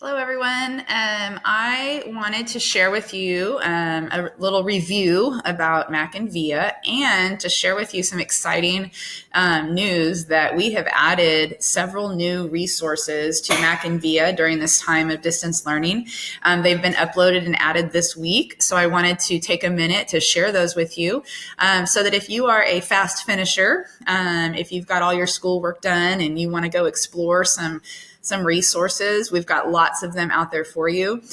Hello, everyone. I wanted to share with you a little review about MackinVia and to share with you some exciting news that we have added several new resources to MackinVia during this time of distance learning. They've been uploaded and added this week, so I wanted to take a minute to share those with you so that if you are a fast finisher, if you've got all your schoolwork done and you want to go explore some resources. We've got lots of them out there for you.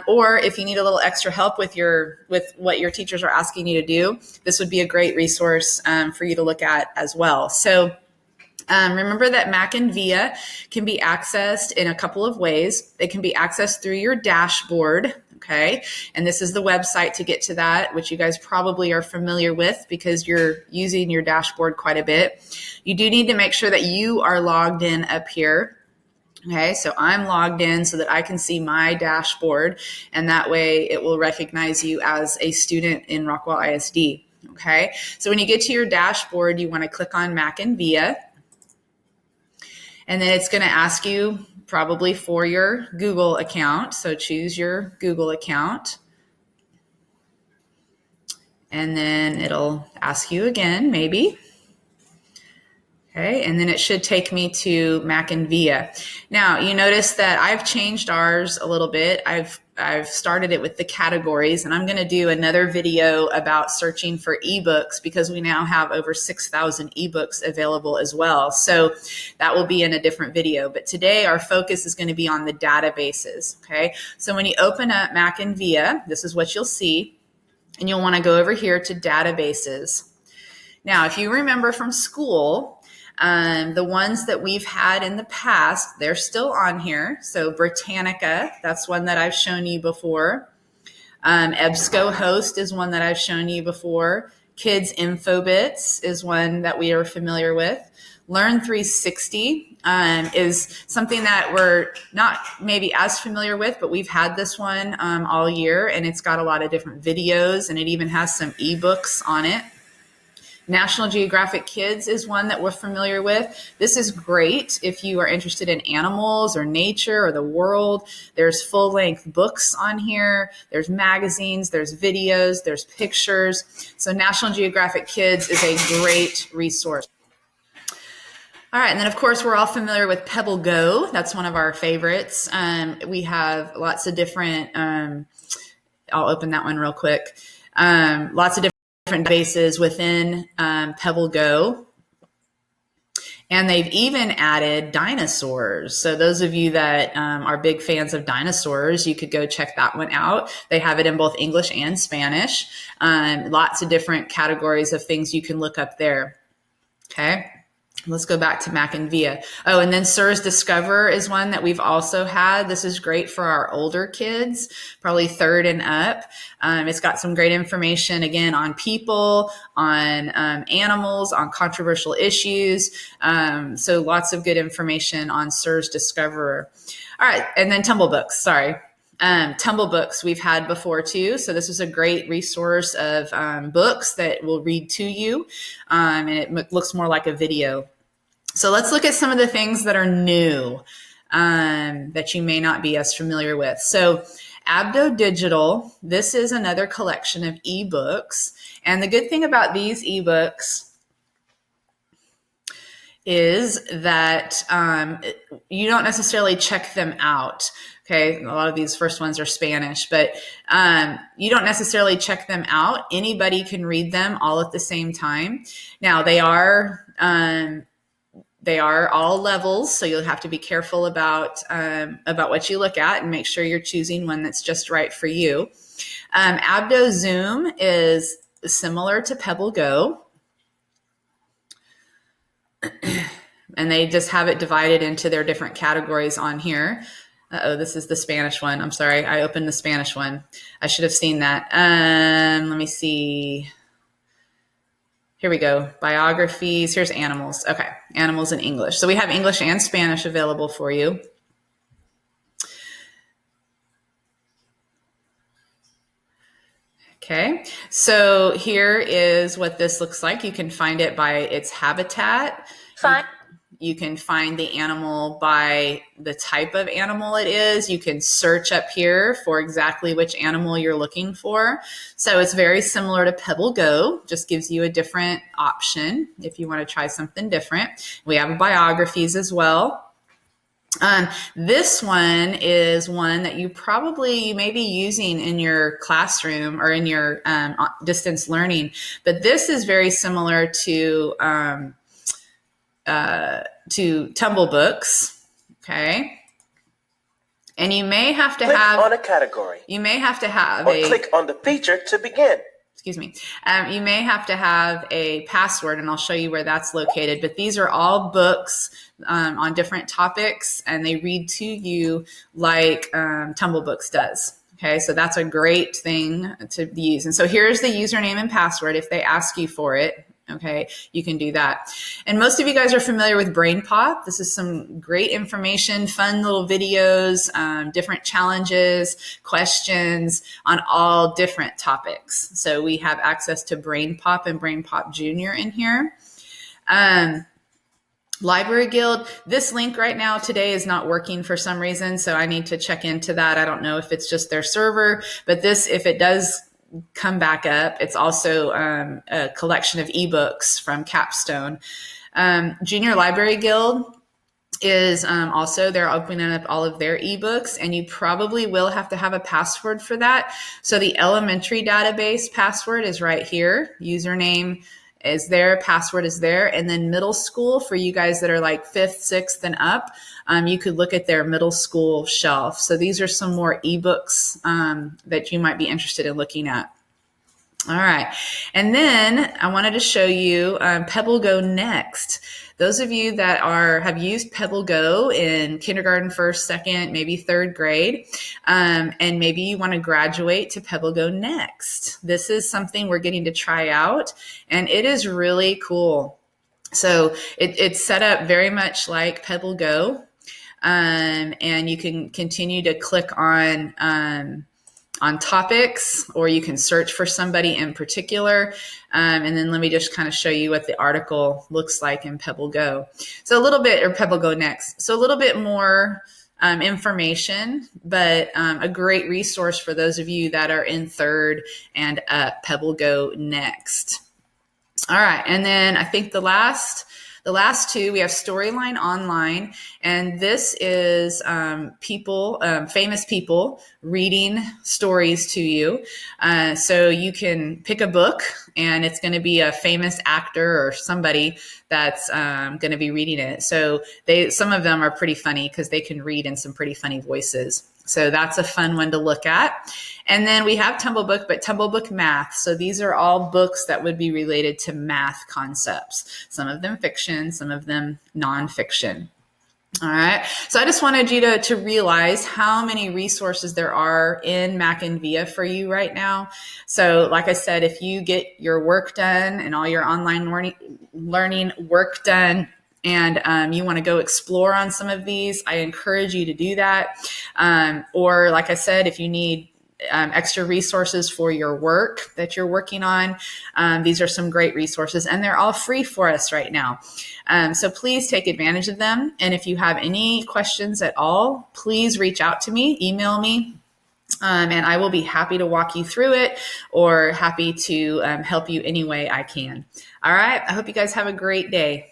Or if you need a little extra help with what your teachers are asking you to do, this would be a great resource for you to look at as well. So remember that MackinVia can be accessed in a couple of ways. It can be accessed through your dashboard. Okay. And this is the website to get to that, which you guys probably are familiar with because you're using your dashboard quite a bit. You do need to make sure that you are logged in up here. Okay, so I'm logged in so that I can see my dashboard, and that way it will recognize you as a student in Rockwell ISD. Okay, so when you get to your dashboard, you want to click on MackinVia, and then it's going to ask you probably for your Google account. So choose your Google account, and then it'll ask you again, maybe. Okay, and then it should take me to MackinVia. Now, you notice that I've changed ours a little bit. I've started it with the categories, and I'm going to do another video about searching for ebooks because we now have over 6,000 ebooks available as well. So that will be in a different video. But today our focus is going to be on the databases. Okay, so when you open up MackinVia, this is what you'll see, and you'll want to go over here to databases. Now, if you remember from school, the ones that we've had in the past, they're still on here. So Britannica, that's one that I've shown you before. EBSCOhost is one that I've shown you before. Kids Infobits is one that we are familiar with. Learn 360 is something that we're not maybe as familiar with, but we've had this one all year, and it's got a lot of different videos, and it even has some ebooks on it. National Geographic Kids is one that we're familiar with. This is great if you are interested in animals or nature or the world. There's full-length books on here. There's magazines, there's videos, there's pictures. So National Geographic Kids is a great resource. All right, and then of course we're all familiar with Pebble Go. That's one of our favorites. We have lots of different, I'll open that one real quick. Lots of different bases within Pebble Go. And they've even added dinosaurs. So those of you that are big fans of dinosaurs, you could go check that one out. They have it in both English and Spanish. Lots of different categories of things you can look up there. Okay. Let's go back to MackinVia. Oh, and then SIRS Discover is one that we've also had. This is great for our older kids, probably third and up. It's got some great information, again, on people, on animals, on controversial issues. So lots of good information on SIRS Discover. All right, and then Tumblebooks, sorry. Tumblebooks we've had before too. So this is a great resource of books that will read to you, and it looks more like a video. So let's look at some of the things that are new that you may not be as familiar with. So Abdo Digital, this is another collection of ebooks. And the good thing about these ebooks is that you don't necessarily check them out. Okay, a lot of these first ones are Spanish, but you don't necessarily check them out. Anybody can read them all at the same time. Now, they are all levels, so you'll have to be careful about what you look at and make sure you're choosing one that's just right for you. Abdo Zoom is similar to Pebble Go. And they just have it divided into their different categories on here. This is the Spanish one. I'm sorry, I opened the Spanish one. I should have seen that. Let me see. Here we go. Biographies. Here's animals. Okay, animals in English. So we have English and Spanish available for you. Okay, so here is what this looks like. You can find it by its habitat. Fine. You can find the animal by the type of animal it is. You can search up here for exactly which animal you're looking for. So it's very similar to Pebble Go, just gives you a different option if you want to try something different. We have biographies as well. This one is one that you may be using in your classroom or in your distance learning, but this is very similar to Tumble Books, okay? And you may have to click on a category. You may have to have click on the feature to begin. Excuse me. You may have to have a password, and I'll show you where that's located. But these are all books on different topics, and they read to you like Tumble Books does. Okay, so that's a great thing to use. And so here's the username and password if they ask you for it. Okay, you can do that. And most of you guys are familiar with Brain Pop. This is some great information, fun little videos, different challenges, questions on all different topics. So we have access to Brain Pop and Brain Pop Junior in here. Library Guild, this link right now today is not working for some reason, so I need to check into that. I don't know if it's just their server, but this, if it does come back up, it's also a collection of ebooks from Capstone. Junior Library Guild is also, they're opening up all of their ebooks, and you probably will have to have a password for that. So the elementary database password is right here. Username is there, password is there. And then middle school, for you guys that are like 5th, 6th and up, you could look at their middle school shelf. So these are some more ebooks that you might be interested in looking at. All right. And then I wanted to show you Pebble Go Next. Those of you that have used Pebble Go in kindergarten, 1st, 2nd, maybe 3rd grade, and maybe you want to graduate to Pebble Go Next. This is something we're getting to try out, and it is really cool. So it's set up very much like Pebble Go, and you can continue to click on topics, or you can search for somebody in particular. And then let me just kind of show you what the article looks like in Pebble Go. So a little bit, or Pebble Go Next. So a little bit more information, but a great resource for those of you that are in 3rd and up, Pebble Go Next. All right. And then I think the last two, we have Storyline Online, and this is famous people reading stories to you. So you can pick a book, and it's going to be a famous actor or somebody that's going to be reading it. So some of them are pretty funny because they can read in some pretty funny voices. So that's a fun one to look at. And then we have Tumble Book, but Tumble Book Math. So these are all books that would be related to math concepts. Some of them fiction, some of them nonfiction. All right. So I just wanted you to realize how many resources there are in MackinVia for you right now. So like I said, if you get your work done and all your online learning work done, and you want to go explore on some of these, I encourage you to do that. Or like I said, if you need extra resources for your work that you're working on, these are some great resources, and they're all free for us right now. So please take advantage of them. And if you have any questions at all, please reach out to me, email me. And I will be happy to walk you through it, or happy to help you any way I can. All right. I hope you guys have a great day.